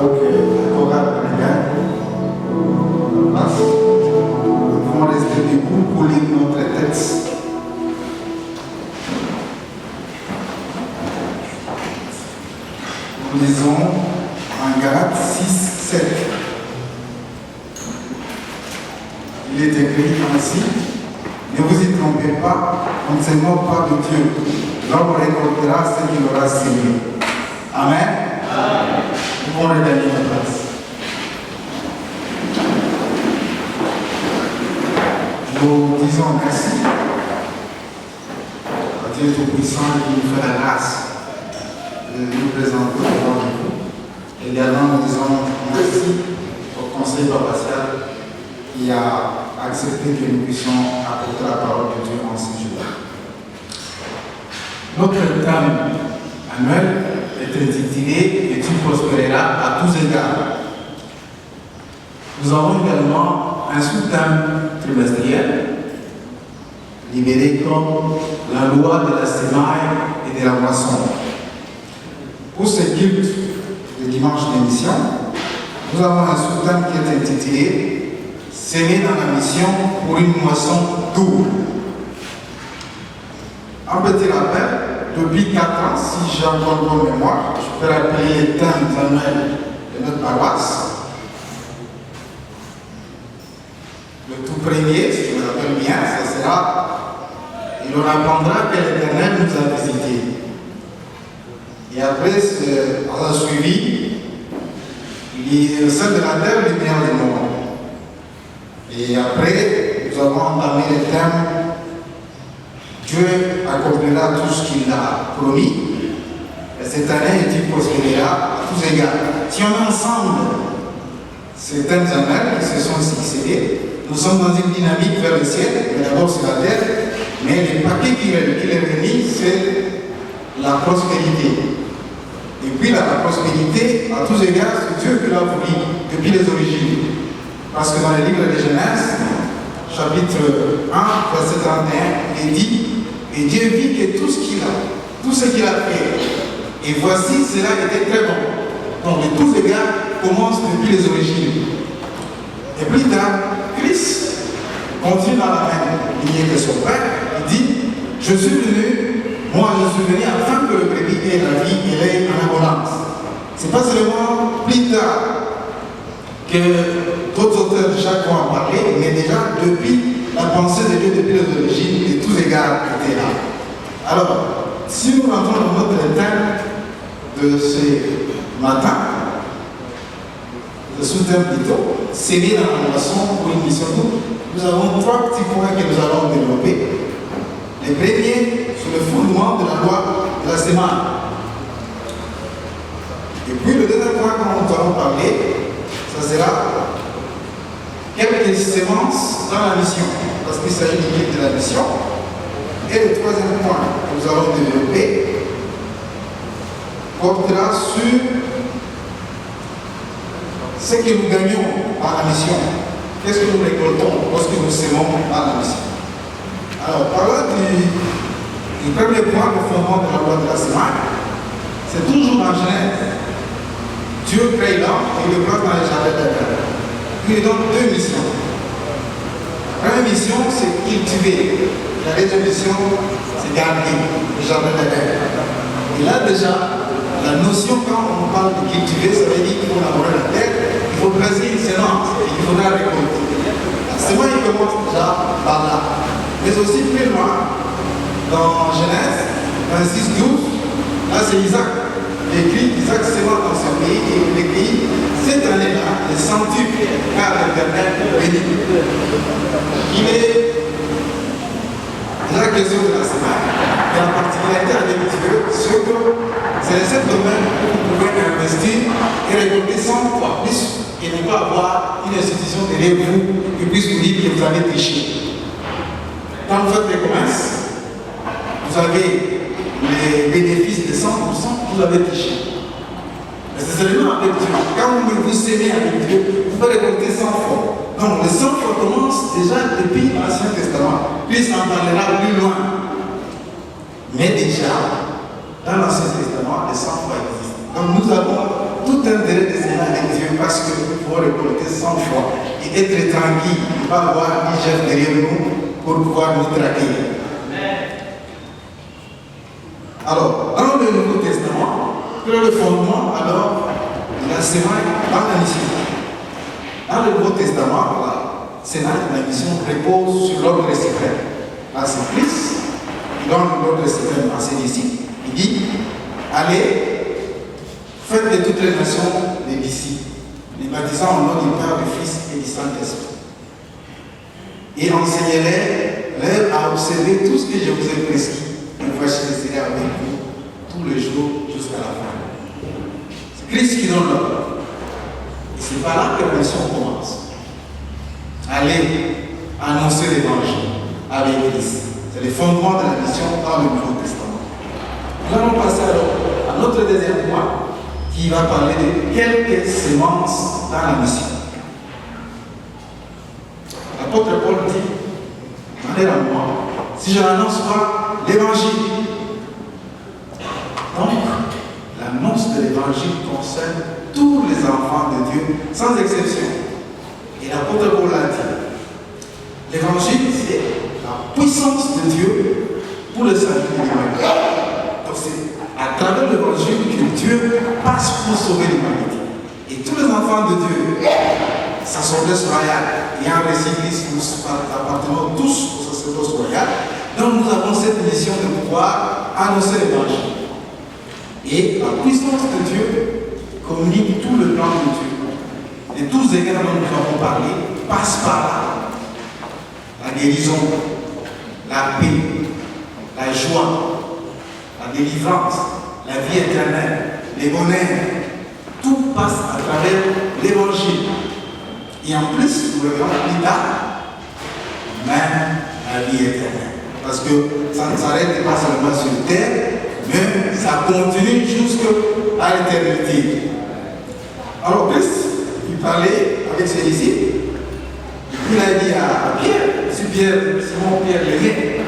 que la chorale regagne place. Nous pouvons rester debout pour lire notre texte. Nous lisons en Galates 6, 7. Il est écrit ainsi: ne vous y trompez pas, on ne se moque pas de Dieu. L'homme récoltera ce qu'il aura semé. Amen. Nous pouvons regagner la place. Nous disons merci à Dieu Tout-Puissant qui nous fait la grâce de nous présenter devant vous. Également, nous disons merci au conseil paroissial qui a accepté que nous puissions apporter la parole de Dieu en ce jour. Notre thème annuel est intitulé « Et tu prospéreras à tous égards ». Nous avons également un sous-thème trimestriel libéré comme la loi de la semaille et de la moisson. Pour ce culte de dimanche d'émission, nous avons un sous-thème qui est intitulé « S'aimer dans la mission pour une moisson double ». Un petit rappel, depuis 4 ans, si j'ai encore bonne mémoire, je peux rappeler les thèmes annuels de notre paroisse. Le tout premier, si je me rappelle bien, ce sera « Il nous apprendra que l'Éternel nous a visités ». Et après, on a suivi les saints de la terre, les biens du monde. Et après, nous avons entamé le thème Dieu accomplira tout ce qu'il a promis. Et cette année, il prospérera à tous égards. Si on met ensemble ces thèmes annuels qui se sont succédés, nous sommes dans une dynamique vers le ciel, mais d'abord sur la terre. Mais le paquet qui est remis, c'est la prospérité. Et puis la prospérité, à tous égards, c'est Dieu qui l'a voulu depuis les origines. Parce que dans le livre de Genèse, chapitre 1, verset 31, il est dit: et Dieu vit que tout ce qu'il a fait, et voici, cela était très bon. Donc, de tous égards, commence depuis les origines. Et plus tard, Christ continue dans la même lignée que son Père. Il dit: je suis venu afin que le brebis ait la vie et l'ait en abondance. Ce n'est pas seulement plus tard que d'autres auteurs de chaque fois ont parlé, mais déjà depuis la pensée de Dieu, depuis les origines, de tous égards était là. Alors, si nous rentrons dans notre thème de ce matin, le sous-thème plutôt, s'aimer dans la moisson pour une mission double, nous avons 3 petits points que nous allons développer. Le premier, sur le fondement de la loi de la semaine. Et puis le deuxième point dont nous allons parler, ça sera quelques sémences dans la mission, parce qu'il s'agit du guide de la mission. Et le troisième point que nous allons développer portera sur ce que nous gagnons dans la mission. Qu'est-ce que nous récoltons lorsque nous sémons dans la mission? Alors, parlant du premier point, le fondement de la loi de la semaine, c'est toujours dans Genèse. Dieu crée l'homme et le place dans les jardins d'Éden. Il lui donne 2 missions. La première mission, c'est cultiver. La deuxième mission, c'est garder le jardin d'Éden. Et là, déjà, la notion, quand on parle de cultiver, ça veut dire qu'il faut labourer la terre, il faut placer une sémence et il faudra récolter. La sémence, il commence déjà par là. Mais aussi plus loin, dans Genèse 26-12, là c'est Isaac. Il écrit Isaac sémence dans son pays et il écrit cette année-là, les centuple, car l'Éternel bénit. Il est la question de la semaine. Et la particularité avec Dieu, c'est que c'est le seul domaine où vous pouvez investir et récolter 100 fois plus et ne pas avoir une institution derrière vous qui puisse vous dire que vous avez triché. Quand vous faites des commerces, vous avez les bénéfices de 100%, vous avez triché. Mais c'est seulement avec Dieu. Quand vous s'aimez avec Dieu, vous pouvez récolter 100 fois. Donc, les 100 fois commencent déjà depuis l'Ancien Testament. Puis, ça en parlera plus loin. Mais déjà, dans l'Ancien Testament, les 100 fois existent. Donc, nous avons tout intérêt de s'aimer avec Dieu parce que nous pouvons récolter 100 fois et être tranquille, ne pas avoir un chef derrière nous pour pouvoir nous traquer. Alors, dans le Nouveau Testament, quel est le fondement alors de la semaine dans la mission? Dans le Nouveau Testament, la semaine de la mission repose sur l'ordre suprême. Là, c'est Christ qui donne l'ordre suprême à ses disciples. Il dit, allez, faites de toutes les nations des disciples, les baptisant au nom du Père, du Fils et du Saint-Esprit. Et enseignez-les, leur à observer tout ce que je vous ai prescrit. Et voici, je serai avec vous tous les jours jusqu'à la fin. C'est Christ qui donne l'ordre. Et c'est par là que la mission commence. Allez annoncer l'évangile avec Christ. C'est le fondement de la mission dans le Nouveau Testament. Nous allons passer alors à notre deuxième point qui va parler de quelques semences dans la mission. L'apôtre Paul dit, demandez à moi, si je n'annonce pas l'évangile. Donc, l'annonce de l'évangile concerne tous les enfants de Dieu, sans exception. Et l'apôtre Paul a dit, l'évangile, c'est la puissance de Dieu pour le salut de l'humanité. Donc, c'est à travers l'évangile que Dieu passe pour sauver l'humanité. Et tous les enfants de Dieu, sacerdoce royale, et en récit Christ, nous appartenons tous au sacerdoce royal. Donc nous avons cette mission de pouvoir annoncer l'évangile. Et la puissance de Dieu communique tout le plan de Dieu. Les 12 égards dont nous avons parlé passent par là. La guérison, la paix, la joie, la délivrance, la vie éternelle, les bonheurs, tout passe à travers l'évangile. Et en plus, nous verrons plus tard, même la vie éternelle. Parce que ça ne s'arrête pas seulement sur terre, mais ça continue jusqu'à l'éternité. Alors Christ, il parlait avec ses disciples, il a dit à Pierre, Simon Pierre l'aîné.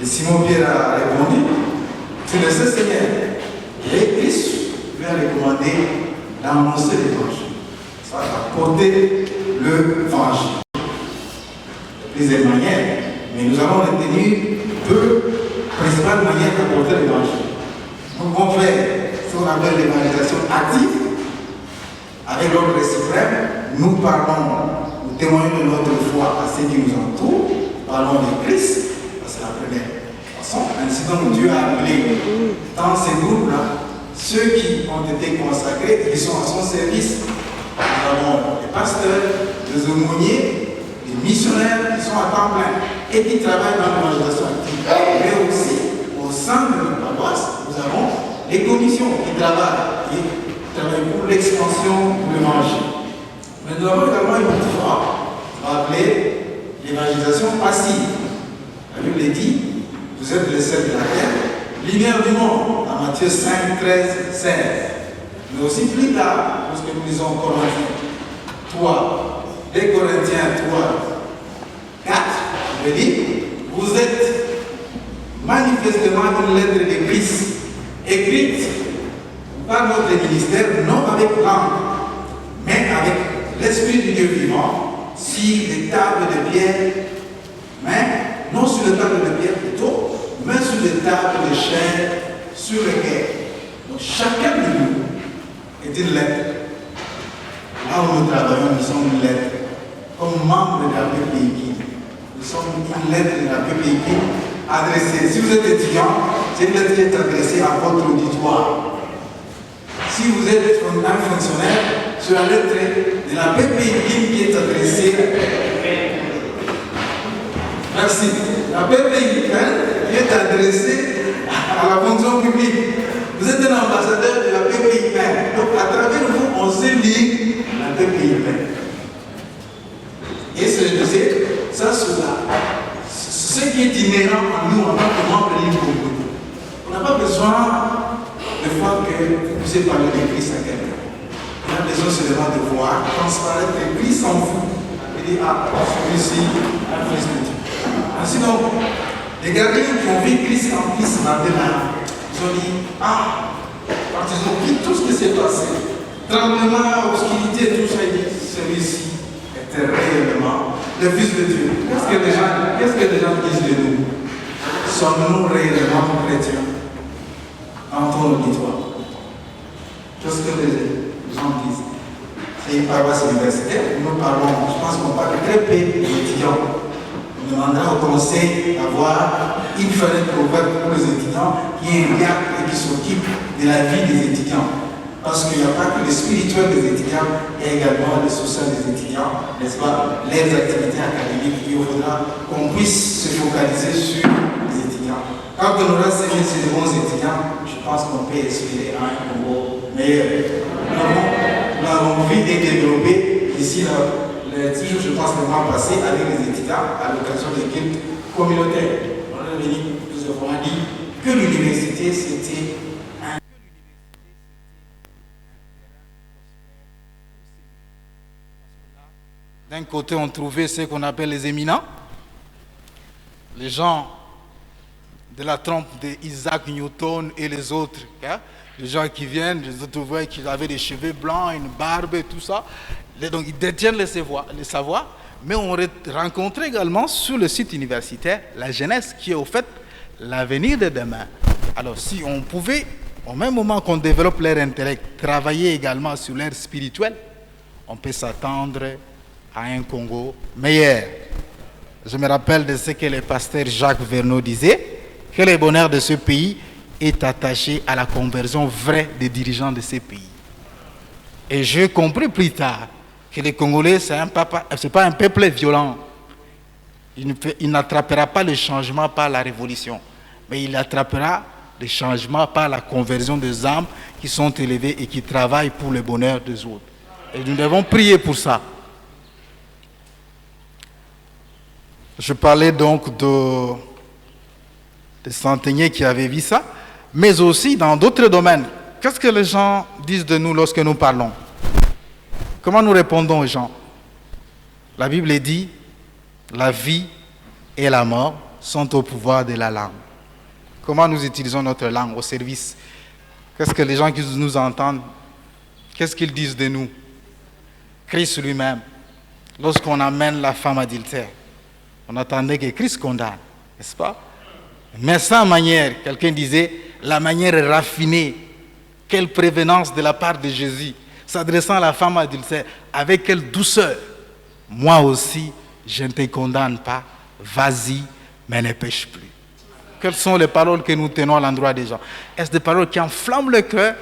Et Simon Pierre a répondu, tu le sais Seigneur. Et Christ lui a recommandé d'annoncer l'évangile. Ça va porter l'évangile. De plusieurs manières, mais nous allons retenir deux principales manières de porter l'évangile. Nous pouvons faire ce qu'on appelle l'évangélisation active. Avec l'ordre suprême, nous parlons, nous témoignons de notre foi à ceux qui nous entourent, parlons de Christ, c'est la première façon. Ainsi donc Dieu a appelé dans ces groupes-là ceux qui ont été consacrés et qui sont à son service. Nous avons les pasteurs, les aumôniers, les missionnaires qui sont à temps plein et qui travaillent dans l'évangélisation active. Mais aussi, au sein de notre paroisse, nous avons les commissions qui travaillent pour l'expansion de l'évangile. Mais nous avons également une autre foi, on va appeler l'évangélisation passive. La Bible dit, vous êtes le sel de la terre, lumière du monde, dans Matthieu 5, 13, 16. Mais aussi plus tard, lorsque nous lisons Corinthiens 3, 2 Corinthiens 3, 4, je dis, vous êtes manifestement une lettre de Christ, écrite par notre ministère, non avec langue, mais avec l'Esprit du Dieu vivant, sur des tables de pierre, mais non sur les tables de pierre plutôt, mais sur des tables de chair sur lesquelles. Donc chacun de nous est une lettre. Là où nous travaillons, nous sommes une lettre. Comme membre de la PPI, nous sommes une lettre de la PPI adressée. Si vous êtes étudiant, c'est une lettre qui est adressée à votre auditoire. Si vous êtes un fonctionnaire, c'est la lettre de la PPI qui est adressée. Merci. La PPI qui est adressée à la fonction publique. Vous êtes un ambassadeur de la PPI. Donc à travers vous, on sait lire la PPI. Et c'est ça, c'est ce qui est inhérent en nous en tant que membre de l'île communauté. On n'a pas besoin de fois que vous puissiez parler de Christ à quelqu'un. On a besoin seulement de voir transparaître le Christ en vous. Et dire, ah, celui-ci, un fils de Dieu. Ainsi donc, les gardiens qui ont vu Christ en Christ dans des mains, ils ont dit, ah, Quand ils ont vu tout ce qui s'est passé, tremblement, obscurité, tout ça, ils disent, celui-ci était réellement le Fils de Dieu. Qu'est-ce que les gens disent de nous? Sommes-nous réellement chrétiens? En ton auditoire. Qu'est-ce que les gens disent? C'est une paroisse universitaire, nous parlons, je pense qu'on parle très peu des étudiants. On demandera au conseil d'avoir une fenêtre ouverte pour les étudiants qui regardent et qui s'occupent de la vie des étudiants. Parce qu'il n'y a pas que le spirituel des étudiants, il y a également le social des étudiants, n'est-ce pas, les activités académiques. Il faudra qu'on puisse se focaliser sur les étudiants. Quand on aura ces bons étudiants, je pense qu'on peut espérer un Congo meilleur. Nous avons vu et développé ici, toujours je pense le mois passé, avec les étudiants à l'occasion des cultes communautaires. On a venu plusieurs fois dit que l'université c'était un. D'un côté, on trouvait ce qu'on appelle les éminents, les gens de la trempe d'Isaac Newton et les autres, hein? Les gens qui viennent, les autres voient qu'ils avaient des cheveux blancs, une barbe et tout ça. Donc ils détiennent les savoirs, mais on rencontre également sur le site universitaire la jeunesse qui est au fait l'avenir de demain. Alors si on pouvait, au même moment qu'on développe leur intellect, travailler également sur l'air spirituel, on peut s'attendre à un Congo meilleur. Je me rappelle de ce que le pasteur Jacques Verneau disait, que le bonheur de ce pays est attaché à la conversion vraie des dirigeants de ces pays. Et j'ai compris plus tard que les Congolais, ce n'est pas un peuple violent. Il n'attrapera pas le changement par la révolution, mais il attrapera le changement par la conversion des âmes qui sont élevées et qui travaillent pour le bonheur des autres. Et nous devons prier pour ça. Je parlais donc des centeniers qui avaient vu ça, mais aussi dans d'autres domaines. Qu'est-ce que les gens disent de nous lorsque nous parlons? Comment nous répondons aux gens? La Bible dit, la vie et la mort sont au pouvoir de la langue. Comment nous utilisons notre langue au service? Qu'est-ce que les gens qui nous entendent, qu'est-ce qu'ils disent de nous? Christ lui-même, lorsqu'on amène la femme adultère, on attendait que Christ condamne, n'est-ce pas? Mais sans manière, quelqu'un disait, la manière raffinée, quelle prévenance de la part de Jésus, s'adressant à la femme adultère, avec quelle douceur. Moi aussi, je ne te condamne pas, vas-y, mais ne pêche plus. Quelles sont les paroles que nous tenons à l'endroit des gens? Est-ce des paroles qui enflamment le cœur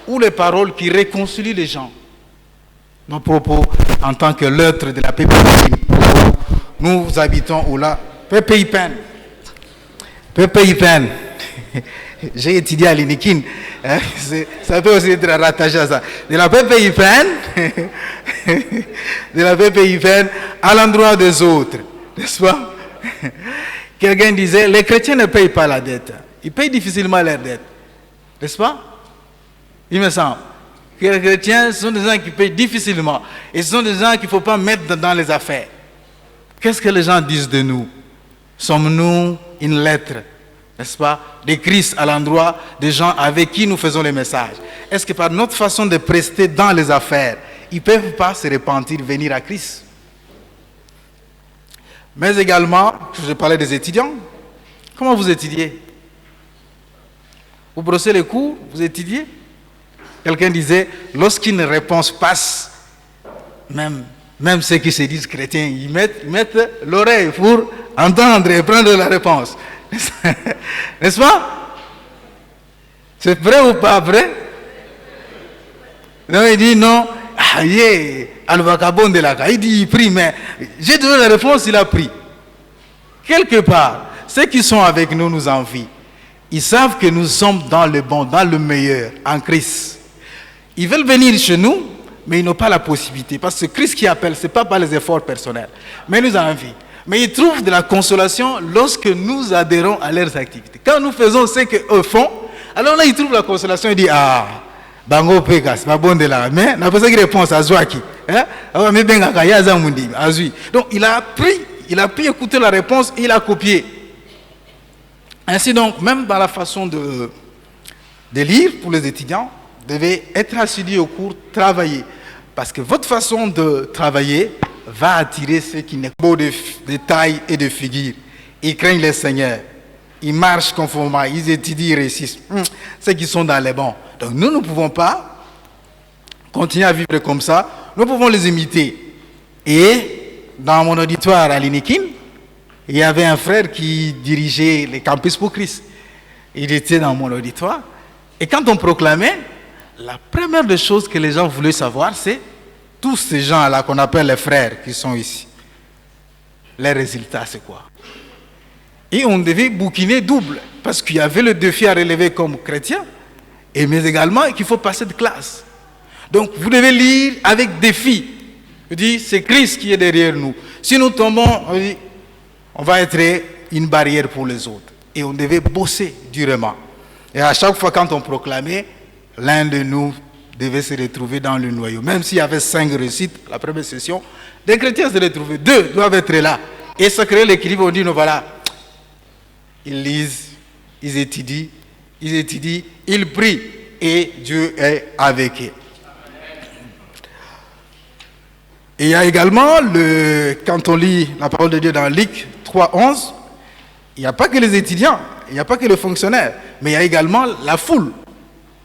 ou les paroles qui réconcilient les gens? Nos propos en tant que l'être de la PPI, nous habitons où là, PPI peine. J'ai étudié à l'INIKIN, hein, ça peut aussi être rattaché à ça. De la PPI peine à l'endroit des autres, n'est-ce pas? Quelqu'un disait, les chrétiens ne payent pas la dette, ils payent difficilement leur dette, n'est-ce pas? Il me semble que les chrétiens sont des gens qui payent difficilement, et ce sont des gens qu'il ne faut pas mettre dans les affaires. Qu'est-ce que les gens disent de nous? Sommes-nous une lettre, n'est-ce pas, de Christ à l'endroit des gens avec qui nous faisons les messages? Est-ce que par notre façon de prester dans les affaires, ils ne peuvent pas se repentir, venir à Christ? Mais également, je parlais des étudiants. Comment vous étudiez? Vous brossez les cours, vous étudiez? Quelqu'un disait, lorsqu'une réponse passe, même ceux qui se disent chrétiens, ils mettent l'oreille pour entendre et prendre la réponse. N'est-ce pas? C'est vrai ou pas vrai? Non, il dit non. Il dit il prie, mais j'ai donné la réponse, il a pris. Quelque part, ceux qui sont avec nous nous envient. Ils savent que nous sommes dans le bon, dans le meilleur, en Christ. Ils veulent venir chez nous, mais ils n'ont pas la possibilité. Parce que Christ qui appelle, ce n'est pas par les efforts personnels, mais nous envie. Mais ils trouvent de la consolation lorsque nous adhérons à leurs activités. Quand nous faisons ce qu'eux font, alors là, ils trouvent la consolation et disent, ah, bango pegas, ma bonne de la mais n'a pas ça qui répond à Zouaki. Donc il a pu écouter la réponse et il a copié. Ainsi donc, même dans la façon de lire pour les étudiants, devez être assidu au cours, travailler. Parce que votre façon de travailler va attirer ceux qui n'ont pas de taille et de figure. Ils craignent le Seigneur. Ils marchent conformément, ils étudient, ils réussissent. Ceux qui sont dans les bons. Donc nous ne pouvons pas continuer à vivre comme ça. Nous pouvons les imiter. Et dans mon auditoire à l'Inikin, il y avait un frère qui dirigeait les campus pour Christ. Il était dans mon auditoire. Et quand on proclamait, la première des choses que les gens voulaient savoir, c'est tous ces gens-là qu'on appelle les frères qui sont ici. Les résultats, c'est quoi? Et on devait bouquiner double, parce qu'il y avait le défi à relever comme chrétien, mais également qu'il faut passer de classe. Donc vous devez lire avec défi. Je dis, c'est Christ qui est derrière nous. Si nous tombons, on va être une barrière pour les autres. Et on devait bosser durement. Et à chaque fois quand on proclamait, l'un de nous devait se retrouver dans le noyau. Même s'il y avait 5 réussites, la première session, des chrétiens se retrouvaient, 2 doivent être là. Et ça crée l'équilibre, on dit, nous voilà. Ils lisent, ils étudient, ils prient, et Dieu est avec eux. Et il y a également, quand on lit la parole de Dieu dans Luc 3:11, il n'y a pas que les étudiants, il n'y a pas que les fonctionnaires, mais il y a également la foule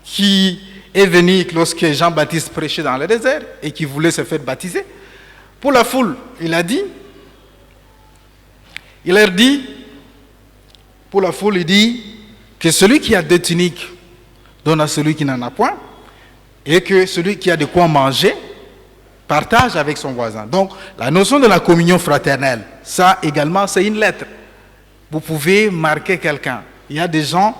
qui est venue lorsque Jean-Baptiste prêchait dans le désert et qui voulait se faire baptiser. Pour la foule, il leur dit, pour la foule, il dit que celui qui a 2 tuniques donne à celui qui n'en a point, et que celui qui a de quoi manger partage avec son voisin. Donc, la notion de la communion fraternelle, ça également, c'est une lettre. Vous pouvez marquer quelqu'un. Il y a des gens,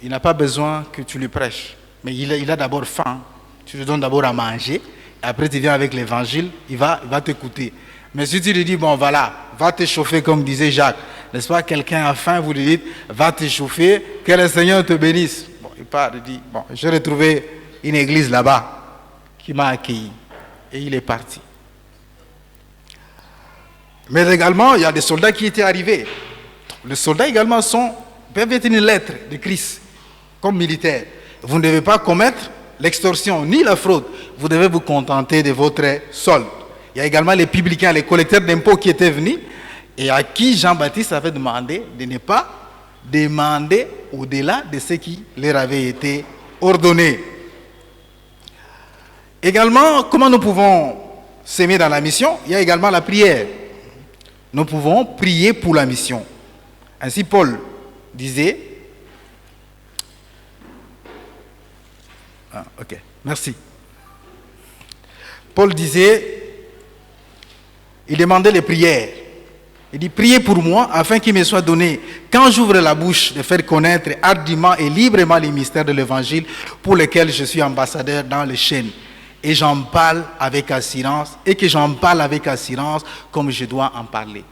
il n'a pas besoin que tu lui prêches, mais il a d'abord faim. Tu lui donnes d'abord à manger, après tu viens avec l'évangile, il va t'écouter. Mais si tu lui dis, bon voilà, va te chauffer comme disait Jacques, n'est-ce pas, quelqu'un a faim, vous lui dites, va te chauffer, que le Seigneur te bénisse. Bon, il part, il dit, bon, j'ai retrouvé une église là-bas qui m'a accueilli. Et il est parti. Mais également, il y a des soldats qui étaient arrivés. Les soldats également peuvent être une lettre de Christ, comme militaire. Vous ne devez pas commettre l'extorsion ni la fraude. Vous devez vous contenter de votre solde. Il y a également les publicains, les collecteurs d'impôts qui étaient venus et à qui Jean-Baptiste avait demandé de ne pas demander au-delà de ce qui leur avait été ordonné. Également, comment nous pouvons s'aimer dans la mission? Il y a également la prière. Nous pouvons prier pour la mission. Ainsi, Paul disait... ok, merci. Paul disait, il demandait les prières. Il dit, priez pour moi afin qu'il me soit donné, quand j'ouvre la bouche, de faire connaître hardiment et librement les mystères de l'évangile pour lesquels je suis ambassadeur dans les chaînes. Et j'en parle avec assurance, et que j'en parle avec assurance comme je dois en parler.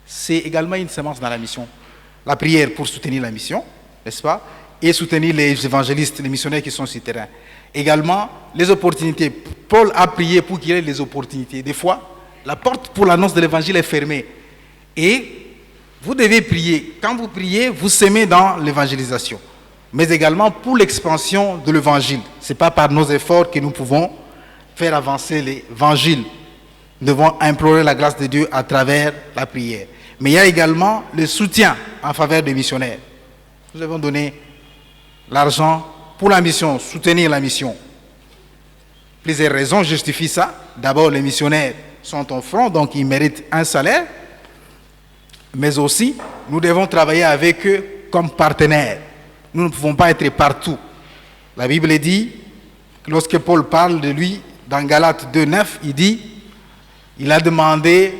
C'est également une semence dans la mission. La prière pour soutenir la mission, n'est-ce pas? Et soutenir les évangélistes, les missionnaires qui sont sur le terrain. Également, les opportunités. Paul a prié pour qu'il y ait les opportunités. Des fois, la porte pour l'annonce de l'évangile est fermée. Et vous devez prier. Quand vous priez, vous semez dans l'évangélisation. Mais également pour l'expansion de l'évangile. Ce n'est pas par nos efforts que nous pouvons faire avancer l'évangile. Nous devons implorer la grâce de Dieu à travers la prière. Mais il y a également le soutien en faveur des missionnaires. Nous devons donner l'argent pour la mission, soutenir la mission. Plusieurs raisons justifient ça. D'abord, les missionnaires sont au front, donc ils méritent un salaire. Mais aussi, nous devons travailler avec eux comme partenaires. Nous ne pouvons pas être partout. La Bible dit, lorsque Paul parle de lui, dans Galates 2:9, il dit, il a demandé,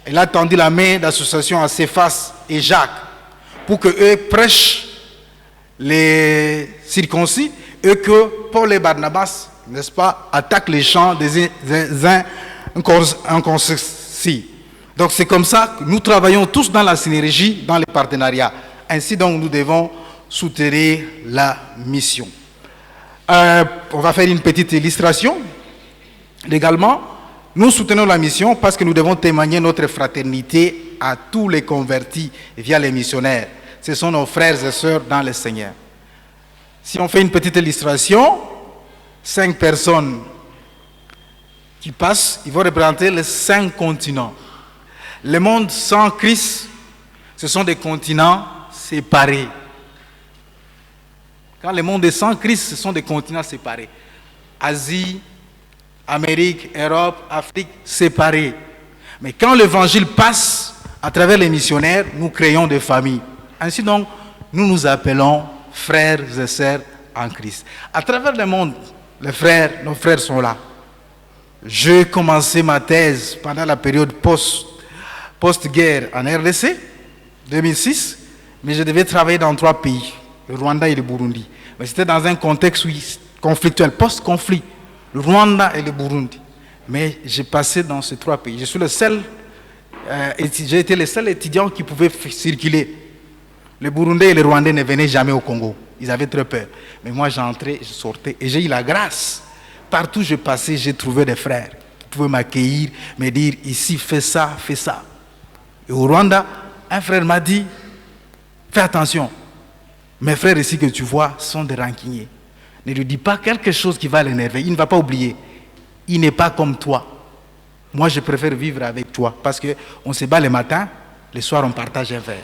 il a tendu la main d'association à Céphas et Jacques pour qu'eux prêchent les circoncis et que Paul et Barnabas, n'est-ce pas, attaquent les champs des incirconcis. Donc c'est comme ça que nous travaillons tous dans la synergie, dans les partenariats. Ainsi donc nous devons soutenir la mission. On va faire une petite illustration. Également, nous soutenons la mission parce que nous devons témoigner notre fraternité à tous les convertis via les missionnaires. Ce sont nos frères et sœurs dans le Seigneur. Si on fait une petite illustration, 5 personnes qui passent, ils vont représenter les 5 continents. Le monde sans Christ, ce sont des continents séparés. Quand le monde est sans Christ, ce sont des continents séparés. Asie, Amérique, Europe, Afrique, séparés. Mais quand l'évangile passe à travers les missionnaires, nous créons des familles. Ainsi donc, nous nous appelons frères et sœurs en Christ. À travers le monde, les frères, nos frères sont là. J'ai commencé ma thèse pendant la période post-guerre en RDC, 2006, mais je devais travailler dans 3 pays, le Rwanda et le Burundi. Mais c'était dans un contexte conflictuel, post-conflit, le Rwanda et le Burundi. Mais j'ai passé dans ces 3 pays. Je suis le seul, j'ai été le seul étudiant qui pouvait circuler. Les Burundais et les Rwandais ne venaient jamais au Congo. Ils avaient très peur. Mais moi, j'entrais, je sortais et j'ai eu la grâce. Partout où je passais, j'ai trouvé des frères qui pouvaient m'accueillir, me dire ici, fais ça, fais ça. Et au Rwanda, un frère m'a dit, fais attention. Mes frères ici que tu vois sont des rancuniers. Ne lui dis pas quelque chose qui va l'énerver. Il ne va pas oublier. Il n'est pas comme toi. Moi, je préfère vivre avec toi parce qu'on se bat le matin, le soir, on partage un verre.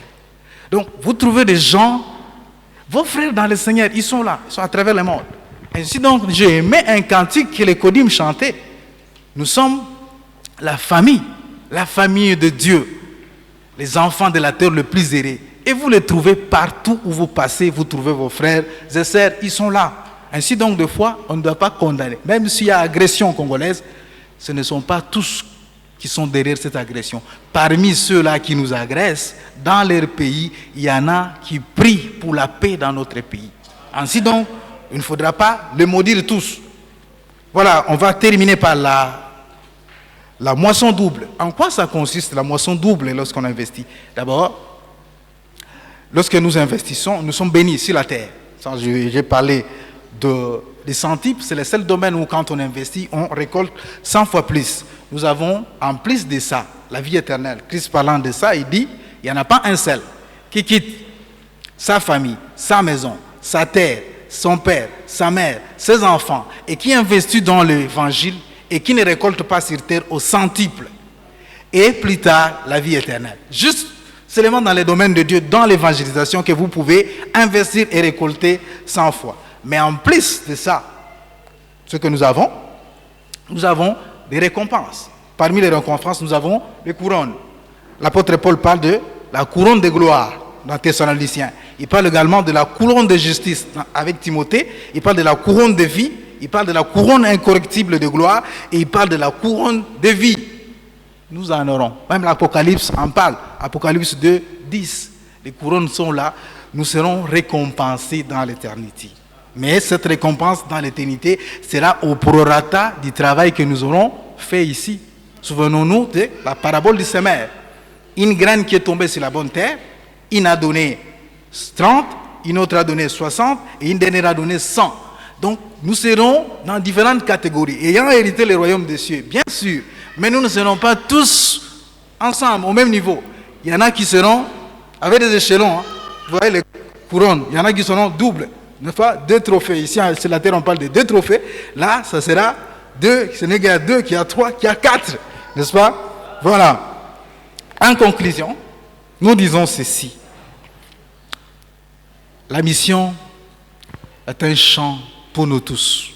Donc, vous trouvez des gens, vos frères dans le Seigneur, ils sont là, ils sont à travers le monde. Ainsi donc, j'ai aimé un cantique que les Kodim chantaient. Nous sommes la famille de Dieu, les enfants de la terre le plus aimé. Et vous les trouvez partout où vous passez, vous trouvez vos frères et sœurs, ils sont là. Ainsi donc, des fois, on ne doit pas condamner. Même s'il y a agression congolaise, ce ne sont pas tous qui sont derrière cette agression. Parmi ceux-là qui nous agressent, dans leur pays, il y en a qui prient pour la paix dans notre pays. Ainsi donc, il ne faudra pas les maudire tous. Voilà, on va terminer par la moisson double. En quoi ça consiste, la moisson double, lorsqu'on investit? D'abord, lorsque nous investissons, nous sommes bénis sur la terre. J'ai parlé des centipes, c'est le seul domaine où quand on investit, on récolte 100 fois plus. Nous avons, en plus de ça, la vie éternelle. Christ parlant de ça, il dit, il n'y en a pas un seul qui quitte sa famille, sa maison, sa terre, son père, sa mère, ses enfants, et qui investit dans l'évangile et qui ne récolte pas sur terre au centuple. Et plus tard, la vie éternelle. Juste seulement dans les domaines de Dieu, dans l'évangélisation, que vous pouvez investir et récolter 100 fois. Mais en plus de ça, ce que nous avons des récompenses. Parmi les récompenses, nous avons les couronnes. L'apôtre Paul parle de la couronne de gloire dans Thessaloniciens. Il parle également de la couronne de justice avec Timothée. Il parle de la couronne de vie. Il parle de la couronne incorruptible de gloire. Et il parle de la couronne de vie. Nous en aurons. Même l'Apocalypse en parle. Apocalypse 2, 10. Les couronnes sont là. Nous serons récompensés dans l'éternité. Mais cette récompense dans l'éternité sera au prorata du travail que nous aurons fait ici. Souvenons-nous de la parabole du semeur. Une graine qui est tombée sur la bonne terre, une a donné 30, une autre a donné 60 et une dernière a donné 100. Donc nous serons dans différentes catégories, ayant hérité le royaume des cieux, bien sûr, mais nous ne serons pas tous ensemble au même niveau. Il y en a qui seront avec des échelons, hein. Vous voyez les couronnes, il y en a qui seront doubles. N'est-ce pas? 2 trophées. Ici, sur la terre, on parle de 2 trophées. Là, ça sera 2. Ce n'est qu'il y a 2, qu'il y a 3, qu'il y a 4. N'est-ce pas? Voilà. En conclusion, nous disons ceci. La mission est un champ pour nous tous.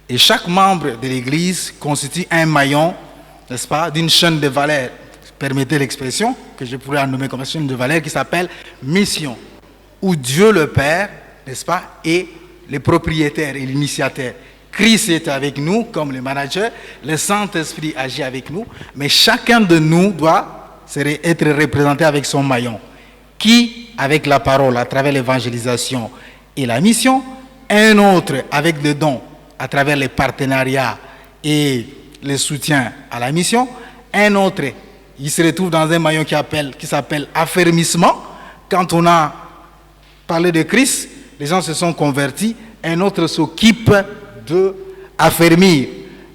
Et chaque membre de l'Église constitue un maillon, n'est-ce pas, d'une chaîne de valeur. Permettez l'expression, que je pourrais en nommer comme chaîne de valeur, qui s'appelle mission. Où Dieu le Père, n'est-ce pas, est le propriétaire et l'initiateur. Christ est avec nous comme le manager, le Saint-Esprit agit avec nous, mais chacun de nous doit être représenté avec son maillon, qui, avec la parole, à travers l'évangélisation et la mission, un autre avec des dons, à travers les partenariats et le soutien à la mission, un autre, il se retrouve dans un maillon qui s'appelle affermissement. Quand on a parler de Christ, les gens se sont convertis, un autre s'occupe de affermir,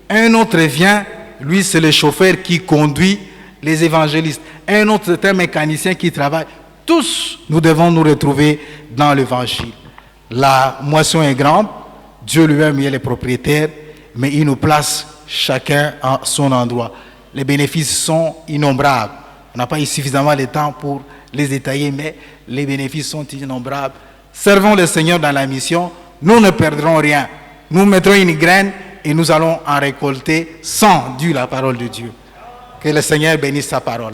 un autre vient, lui c'est le chauffeur qui conduit les évangélistes, un autre c'est un mécanicien qui travaille. Tous nous devons nous retrouver dans l'évangile. La moisson est grande, Dieu lui-même est le propriétaire, mais il nous place chacun à son endroit. Les bénéfices sont innombrables. On n'a pas eu suffisamment de temps pour les détailler, mais les bénéfices sont innombrables. Servons le Seigneur dans la mission, nous ne perdrons rien. Nous mettrons une graine et nous allons en récolter 100, dit la parole de Dieu. Que le Seigneur bénisse sa parole.